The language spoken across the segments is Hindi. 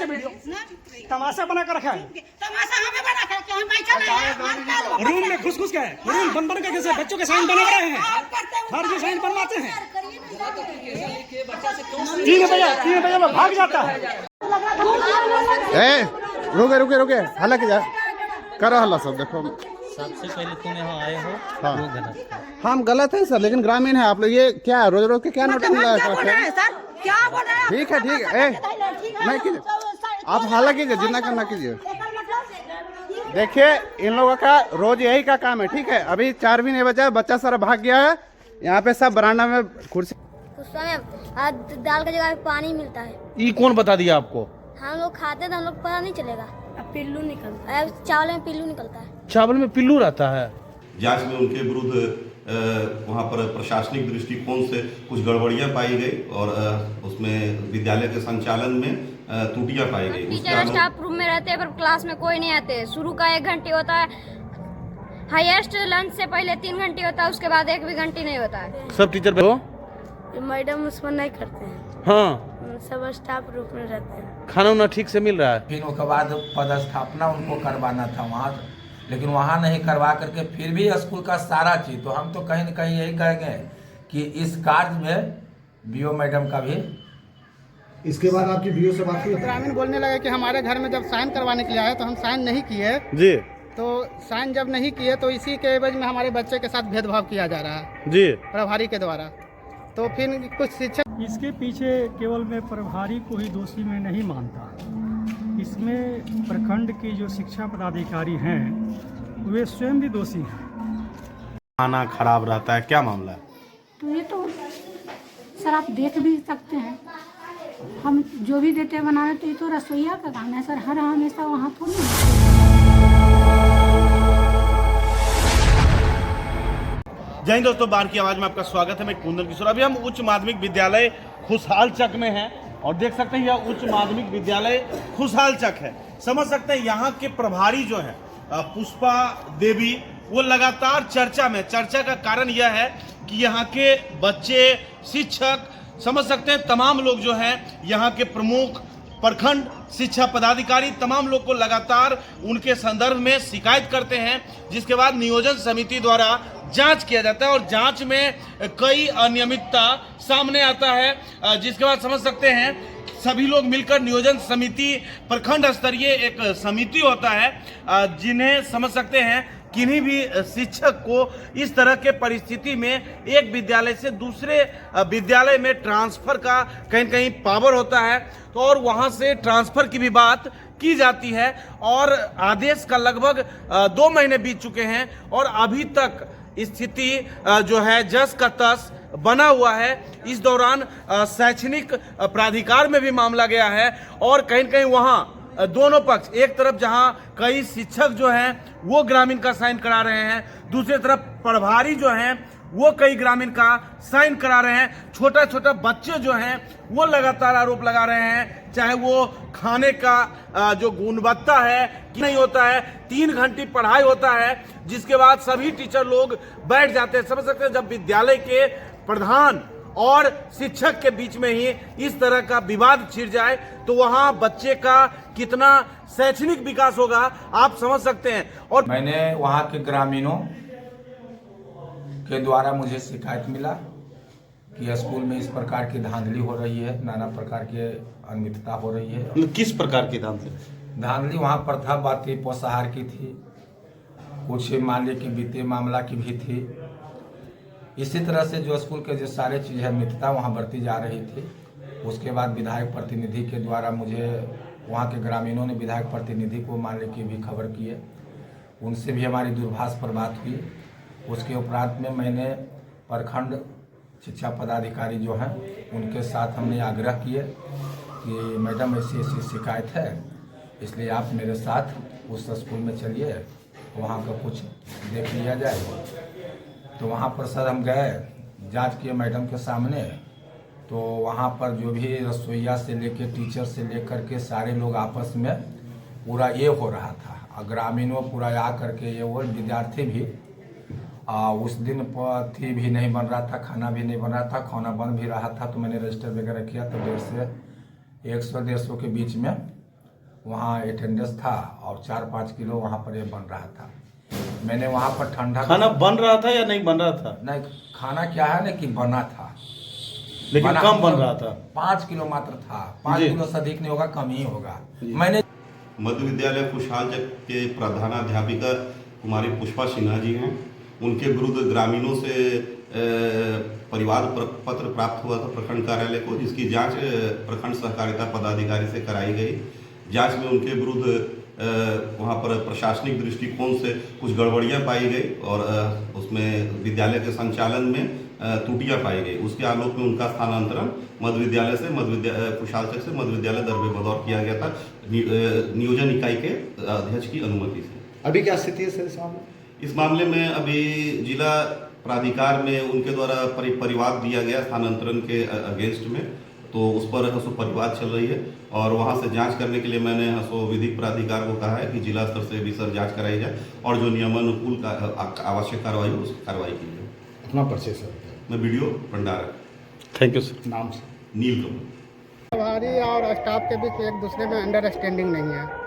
से वीडियो तमाशा बना कर रखा है। तमाशा हमें बना कर के हम बैठे हैं रूम में घुस के रूम बंद के कैसे बच्चों के साइन बना रहे हैं, फर्जी साइन बनवाते हैं। 3 बजे वो भाग जाता है। रुके हल्ला की जा करो हल्ला सब देखो। सबसे पहले तुम यहाँ आए हो हाँ। वो गलत है। हम गलत है सर, लेकिन ग्रामीण है आप लोग। ये क्या रोज रोज के क्या नोटिस मिला है? क्या बोल रहे हैं? ठीक है नहीं कीजिए, आप हल्ला कीजिए, जितना करना कीजिए। देखिए इन लोगों का रोज यही का काम है, ठीक है। अभी 4 भी नहीं बचा, बच्चा सारा भाग गया है। यहाँ पे सब बरामदा में कुर्सी दाल की जगह पानी मिलता है। ये कौन बता दिया आपको? हम लोग खाते तो हम लोग पता नहीं चलेगा। अब पिल्लू निकलता है, चावल में पिल्लू निकलता है। चावल में पिल्लू रहता है। जांच में उनके विरुद्ध वहाँ पर प्रशासनिक दृष्टिकोण से कुछ गड़बड़ियाँ पाई गई और उसमें विद्यालय के संचालन में त्रुटियाँ पाई गई। टीचर स्टाफ रूम में रहते हैं पर क्लास में कोई नहीं आते। शुरू का 1 घंटे होता है, हाईएस्ट लंच से पहले 3 घंटे होता है, उसके बाद 1 भी घंटे नहीं होता है। सब टीचर हो? मैडम उसमें नहीं करते हैं। हाँ, सब स्टाफ रूम में रहते हैं। खाना उना ठीक से मिल रहा है? फिर उसके बाद पदस्थापना उनको करवाना था वहाँ, लेकिन वहाँ नहीं करवा करके फिर भी स्कूल का सारा चीज़। तो हम तो कहीं न कहीं यही कहेंगे कि इस कार्य में बीओ मैडम का भी। इसके बाद आपकी बीओ से बात हुई? ग्रामीण बोलने लगे कि हमारे घर में जब साइन करवाने के लिए आए तो हम साइन नहीं किए जी। तो साइन जब नहीं किए तो इसी के एवज में हमारे बच्चे के साथ भेदभाव किया जा रहा है जी प्रभारी के द्वारा। तो फिर कुछ शिक्षक इसके पीछे केवल मैं प्रभारी को ही दोषी में नहीं मानता। इसमें प्रखंड के जो शिक्षा पदाधिकारी हैं वे स्वयं भी दोषी हैं। खाना खराब रहता है, क्या मामला है? तो ये तो सर आप देख भी सकते हैं, हम जो भी देते हैं बनाने, तो ये तो रसोईया का काम है सर। हर हमेशा वहाँ थोड़ी है। जय हिंद दोस्तों, बार की आवाज में आपका स्वागत है। मैं कुंदन किशोर। अभी हम उच्च माध्यमिक विद्यालय खुशहाल चक में हैं और देख सकते हैं यह उच्च माध्यमिक विद्यालय खुशहाल चक है। समझ सकते हैं यहाँ के प्रभारी जो है पुष्पा देवी, वो लगातार चर्चा में। चर्चा का कारण यह है कि यहाँ के बच्चे, शिक्षक, समझ सकते हैं तमाम लोग जो हैं यहाँ के प्रमुख प्रखंड शिक्षा पदाधिकारी, तमाम लोग को लगातार उनके संदर्भ में शिकायत करते हैं, जिसके बाद नियोजन समिति द्वारा जांच किया जाता है और जांच में कई अनियमितता सामने आता है, जिसके बाद समझ सकते हैं सभी लोग मिलकर नियोजन समिति, प्रखंड स्तरीय एक समिति होता है, जिन्हें समझ सकते हैं किन्हीं भी शिक्षक को इस तरह के परिस्थिति में एक विद्यालय से दूसरे विद्यालय में ट्रांसफर का कहीं कहीं पावर होता है, तो और वहां से ट्रांसफर की भी बात की जाती है। और आदेश का लगभग 2 महीने बीत चुके हैं और अभी तक स्थिति जो है जस का तस बना हुआ है। इस दौरान शैक्षणिक प्राधिकार में भी मामला गया है और कहीं न कहीं वहाँ दोनों पक्ष, एक तरफ जहां कई शिक्षक जो हैं वो ग्रामीण का साइन करा रहे हैं, दूसरी तरफ प्रभारी जो हैं वो कई ग्रामीण का साइन करा रहे हैं। छोटा छोटा बच्चे जो हैं वो लगातार आरोप लगा रहे हैं, चाहे वो खाने का जो गुणवत्ता है कि नहीं होता है। 3 घंटे पढ़ाई होता है, जिसके बाद सभी टीचर लोग बैठ जाते हैं। समझ सकते हैं जब विद्यालय के प्रधान और शिक्षक के बीच में ही इस तरह का विवाद छिड़ जाए तो वहां बच्चे का कितना शैक्षणिक विकास होगा आप समझ सकते हैं। और मैंने वहाँ के ग्रामीणों के द्वारा मुझे शिकायत मिला कि स्कूल में इस प्रकार की धांधली हो रही है, नाना प्रकार की अनियमितता हो रही है। किस प्रकार की धांधली? धांधली वहाँ पर था, बातें पोषाहार की थी, कुछ मान लीजिए कि वित्तीय मामला की भी थी। इसी तरह से जो स्कूल के जो सारे चीज़ है मित्रता वहाँ बढ़ती जा रही थी। उसके बाद विधायक प्रतिनिधि के द्वारा मुझे वहाँ के ग्रामीणों ने विधायक प्रतिनिधि को मान ली की भी खबर की है, उनसे भी हमारी दूरभाष पर बात हुई। उसके उपरांत में मैंने प्रखंड शिक्षा पदाधिकारी जो हैं उनके साथ हमने आग्रह किए कि मैडम ऐसी ऐसी शिकायत है, इसलिए आप मेरे साथ उस स्कूल में चलिए, वहाँ का कुछ देख लिया जाए। तो वहाँ पर सर हम गए, जांच किए मैडम के सामने। तो वहाँ पर जो भी रसोईया से लेकर टीचर से लेकर के सारे लोग आपस में पूरा ये हो रहा था। ग्रामीणों पूरा आ करके ये वो विद्यार्थी भी उस दिन थी भी नहीं बन रहा था, खाना भी नहीं बन रहा था, खाना बन भी रहा था। तो मैंने रजिस्टर वगैरह किया तो 150 से 150 के बीच में वहाँ अटेंडेंस था और 4-5 किलो वहाँ पर ये बन रहा था। मैंने वहाँ पर ठंडा खाना बन रहा था या नहीं बन रहा था? नहीं, खाना क्या है ना कि बना था, लेकिन कम बन रहा था। 5 किलो मात्र था, 5 किलो से अधिक नहीं होगा, कम ही होगा। मैंने मध्य विद्यालय खुशहाल जग के प्रधानाध्यापिका कुमारी पुष्पा सिन्हा जी हैं, उनके विरुद्ध ग्रामीणों से परिवार पत्र प्राप्त हुआ था प्रखंड कार्यालय को, जिसकी जांच प्रखंड सहकारिता पदाधिकारी से कराई गई। जांच में उनके विरुद्ध वहां पर प्रशासनिक दृष्टिकोण से कुछ गड़बड़ियां पाई गई और उसमें विद्यालय के संचालन में त्रुटियां पाई गई। उसके आलोक में उनका स्थानांतरण मध्य विद्यालय से खुशहाल चक से मध्य विद्यालय दरबे बदौर किया गया था नियोजन इकाई के अध्यक्ष की अनुमति से। अभी क्या स्थिति है सर इस मामले? इस मामले में अभी जिला प्राधिकार में उनके द्वारा परिवाद दिया गया स्थानांतरण के अगेंस्ट में, तो उस पर हसो परिवाद चल रही है और वहां से जांच करने के लिए मैंने हसो विधिक प्राधिकार को कहा है कि जिला स्तर से भी सर जांच कराई जाए और जो नियमानुकूल आवश्यक कार्रवाई हो उसकी कार्रवाई की जाए। अपना परिचय सर। मैं वीडियो भंडार। Thank you sir. नाम से? नील कमल। प्रभारी और स्टाफ के बीच एक दूसरे में अंडरस्टैंडिंग नहीं है।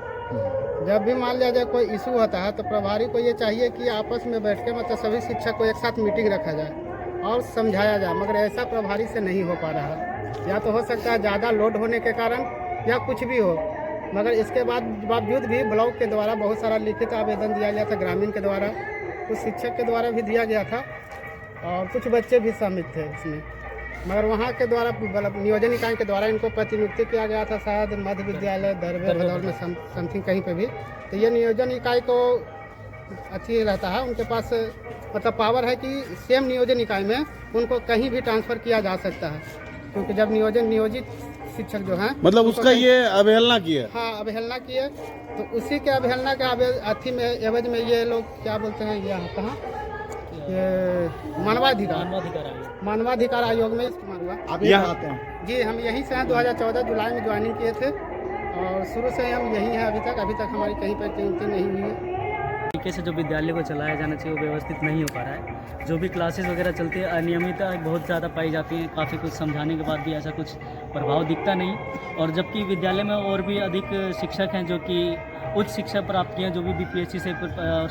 जब भी मान लिया जाए कोई इशू होता है तो प्रभारी को ये चाहिए कि आपस में बैठ के मतलब सभी शिक्षक को एक साथ मीटिंग रखा जाए और समझाया जाए, मगर ऐसा प्रभारी से नहीं हो पा रहा है। या तो हो सकता है ज़्यादा लोड होने के कारण या कुछ भी हो, मगर इसके बावजूद भी ब्लॉक के द्वारा बहुत सारा लिखित आवेदन दिया गया था, ग्रामीण के द्वारा, कुछ शिक्षक के द्वारा भी दिया गया था और कुछ बच्चे भी शामिल थे इसमें, मगर वहाँ के द्वारा नियोजन इकाई के द्वारा इनको प्रतिनियुक्ति किया गया था शायद मध्य विद्यालय दरबे बदौर में समथिंग कहीं पे भी। तो ये नियोजन इकाई को अच्छी रहता है, उनके पास मतलब पावर है कि सेम नियोजन इकाई में उनको कहीं भी ट्रांसफ़र किया जा सकता है, क्योंकि जब नियोजित शिक्षक जो हैं मतलब उसका ये अवहेलना की है। हाँ, अवहेलना की है, तो उसी के अवहेलना के अथी में एवज में ये लोग क्या बोलते हैं, ये कहाँ ये मानवाधिकार आयोग में इस्तेमाल हुआ। आप यहाँ आते हैं? जी, हम यहीं से हैं, 2014 जुलाई में ज्वाइनिंग किए थे और शुरू से हम यहीं हैं अभी तक हमारी कहीं पर कीमती नहीं हुई है। तरीके से जो विद्यालय को चलाया जाना चाहिए वो व्यवस्थित नहीं हो पा रहा है। जो भी क्लासेस वगैरह चलती है अनियमितता बहुत ज़्यादा पाई जाती है, काफ़ी कुछ समझाने के बाद भी ऐसा कुछ प्रभाव दिखता नहीं, और जबकि विद्यालय में और भी अधिक शिक्षक हैं जो कि उच्च शिक्षा प्राप्त किए हैं, जो भी BPSC से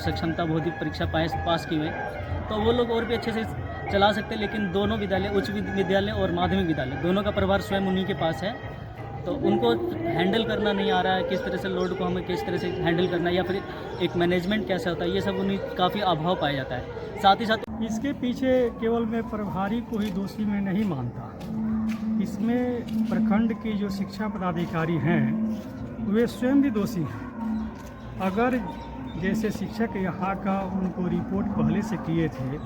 सक्षमता बौद्धिक परीक्षा पास की हुए, तो वो लोग और भी अच्छे से चला सकते हैं। लेकिन दोनों विद्यालय, उच्च विद्यालय और माध्यमिक विद्यालय, दोनों का प्रभार स्वयं उन्हीं के पास है, तो उनको हैंडल करना नहीं आ रहा है। किस तरह से लोड को हमें किस तरह से हैंडल करना है या फिर एक मैनेजमेंट कैसा होता है, ये सब उन्हें काफ़ी अभाव पाया जाता है। साथ ही साथ इसके पीछे केवल मैं प्रभारी को ही दोषी में नहीं मानता, इसमें प्रखंड के जो शिक्षा पदाधिकारी हैं वे स्वयं भी दोषी हैं। अगर जैसे शिक्षक यहाँ का उनको रिपोर्ट पहले से किए थे,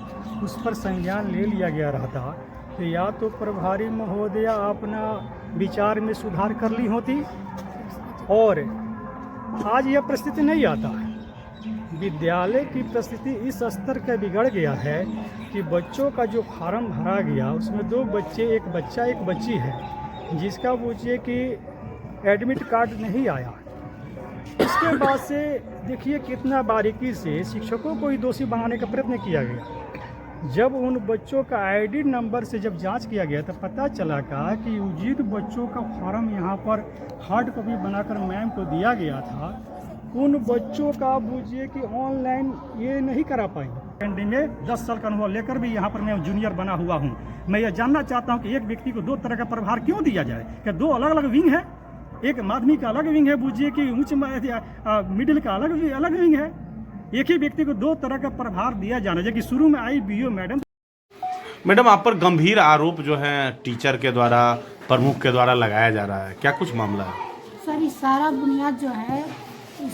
उस पर संज्ञान ले लिया गया रहता, तो या तो प्रभारी महोदया अपना विचार में सुधार कर ली होती और आज यह परिस्थिति नहीं आता है। विद्यालय की परिस्थिति इस स्तर का बिगड़ गया है कि बच्चों का जो फार्म भरा गया उसमें 2 बच्चे, एक बच्चा एक बच्ची है, जिसका पूछिए कि एडमिट कार्ड नहीं आया। इसके बाद से देखिए कितना बारीकी से शिक्षकों को ही दोषी बनाने का प्रयत्न किया गया। जब उन बच्चों का आईडी नंबर से जब जांच किया गया तो पता चला कि जिन बच्चों का फॉर्म यहाँ पर हार्ड कॉपी बनाकर मैम को दिया गया था, उन बच्चों का बूझिए कि ऑनलाइन ये नहीं करा पाई। कैंडी में 10 साल का अनुभव लेकर भी यहाँ पर मैं जूनियर बना हुआ हूँ। मैं ये जानना चाहता हूँ कि एक व्यक्ति को 2 तरह का प्रभार क्यों दिया जाए? क्या 2 अलग अलग विंग है? एक माध्यमिक का अलग विंग है, बूझिए कि उच्च मिडिल का अलग विंग है। एक ही व्यक्ति को 2 तरह का प्रभार दिया जाना चाहिए कि शुरू में आई BO मैडम आप पर गंभीर आरोप जो है टीचर के द्वारा, प्रमुख के द्वारा लगाया जा रहा है, क्या कुछ मामला है? सर, ये सारा बुनियाद जो है,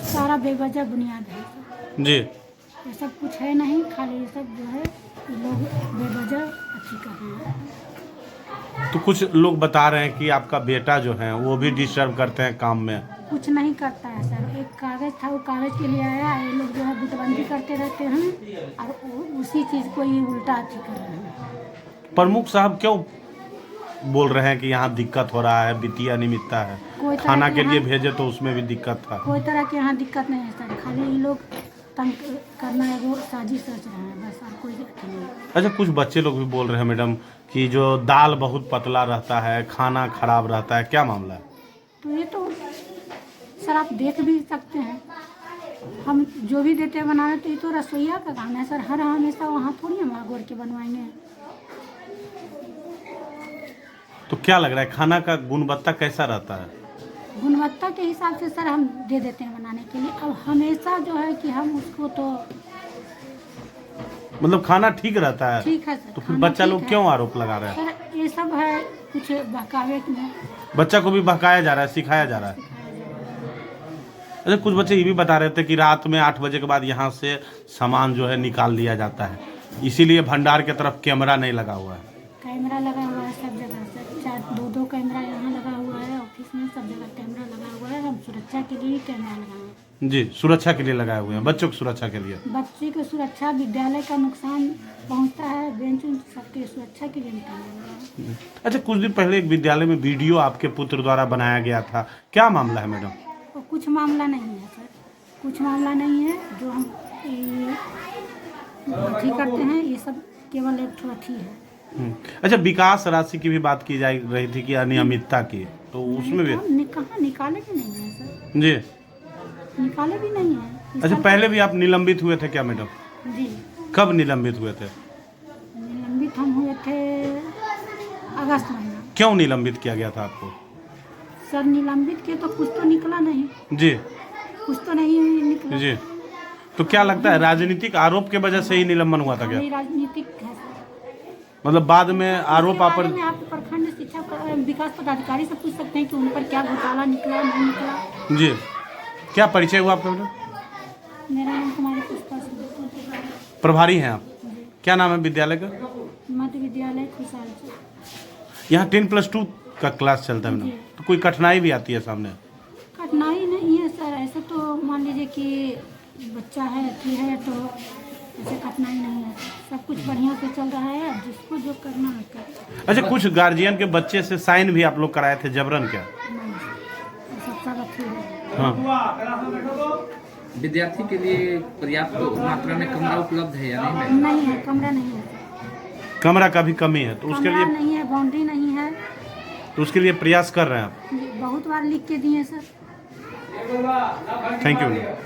सारा बेवजह बुनियाद है जी। ये सब कुछ है नहीं, खाली ये सब जो है ये लोग बेवजह अच्छी कर रहे हैं। तो कुछ लोग बता रहे हैं कि आपका बेटा जो है वो भी डिस्टर्ब करते हैं काम में। कुछ नहीं करता है सर, एक कागज था, वो कागज के लिए आया, ये लोग जो है गुटबंदी करते रहते हैं और उसी चीज़ को ये उल्टा अच्छी कर रहे हैं। प्रमुख साहब क्यों बोल रहे हैं कि यहाँ दिक्कत हो रहा है, वित्तीय अनियमितता है, खाना के लिए भेजे तो उसमें भी दिक्कत था? कोई तरह के यहाँ दिक्कत नहीं है सर, खाली ये लोग तंग करना है, वो साजिश रच रहे हैं बस, और कोई नहीं। अच्छा, कुछ बच्चे लोग भी बोल रहे हैं मैडम कि जो दाल बहुत पतला रहता है, खाना खराब रहता है, क्या मामला है? तो ये तो सर आप देख भी सकते हैं, हम जो भी देते हैं बनाने, तो ये तो रसोईया का काम है सर। हर हमेशा वहाँ थोड़ी हम आग के बनवाएंगे। तो क्या लग रहा है खाना का गुणवत्ता कैसा रहता है? गुणवत्ता के हिसाब से सर हम दे देते हैं बनाने के लिए। अब हमेशा जो है कि हम उसको तो मतलब खाना ठीक रहता है? ठीक है सर। तो फिर बच्चा लोग क्यों आरोप लगा रहे हैं? सर ये सब है कुछ बहकावे में। बच्चा को भी बहकाया जा रहा है, सिखाया जा रहा है। अच्छा, कुछ बच्चे ये भी बता रहे थे कि रात में 8 बजे के बाद यहाँ से सामान जो है निकाल लिया जाता है, इसीलिए भंडार के तरफ कैमरा नहीं लगा हुआ है। कैमरा लगा हुआ है सब जगह सर, 2-2 कैमरा यहाँ लगा हुआ है, ऑफिस में सब जगह कैमरा लगा हुआ है। हम सुरक्षा के लिए कैमरा लगाए हैं। जी, सुरक्षा के लिए लगाए हुए हैं, बच्चों की सुरक्षा के लिए। बच्चे की सुरक्षा, विद्यालय का नुकसान पहुँचता है, बेंच सबकी सुरक्षा के लिए निकाला हुआ है। अच्छा, कुछ दिन पहले एक विद्यालय में वीडियो आपके पुत्र द्वारा बनाया गया था, क्या मामला है मैडम? तो कुछ मामला नहीं है सर, कुछ मामला नहीं है। जो हम अथी करते हैं ये सब केवल एक ठो अथी है। अच्छा, विकास राशि की भी बात की जा रही थी कि अनियमितता की, तो उसमें भी कहाँ निकाले भी नहीं है सर जी, निकाले भी नहीं है। अच्छा, पहले भी आप निलंबित हुए थे क्या मैडम? जी। कब निलंबित हुए थे? निलंबित हम हुए थे अगस्त महीना। क्यों निलंबित किया गया था आपको? सर निलंबित के तो कुछ तो निकला नहीं जी, कुछ तो नहीं निकला जी। तो क्या लगता है राजनीतिक आरोप के वजह से ही निलंबन हुआ था क्या? ये राजनीतिक है सर। मतलब बाद में आरोप आप में आप प्रखंड शिक्षा विकास पदाधिकारी से पूछ सकते हैं कि उन पर क्या घोटाला निकला नहीं निकला। जी, क्या परिचय हुआ आपका मैडम? मेरा नाम कुमारी पुष्पा सिंह। प्रभारी हैं आप? क्या नाम है विद्यालय का? मध्य विद्यालय खुशहाल। यहाँ 10+2 का क्लास चलता है मैडम, तो कोई कठिनाई भी आती है सामने? कठिनाई नहीं है सर, ऐसे तो मान लीजिए कि बच्चा है अथी है तो ऐसे कठिनाई नहीं है, सब कुछ बढ़िया से चल रहा है। जिसको जो करना है कर। अच्छा, कुछ गार्जियन के बच्चे से साइन भी आप लोग कराए थे, जबरन क्या? सब अथी है। हाँ। विद्यार्थी के लिए पर्याप्त मात्रा में कमरा उपलब्ध है या नहीं? नहीं है, कमरा नहीं है। कमरा का भी कमी है, तो उसके लिए नहीं है, बाउंड्री नहीं है, तो उसके लिए प्रयास कर रहे हैं आप? बहुत बार लिख के दिए सर। Thank you.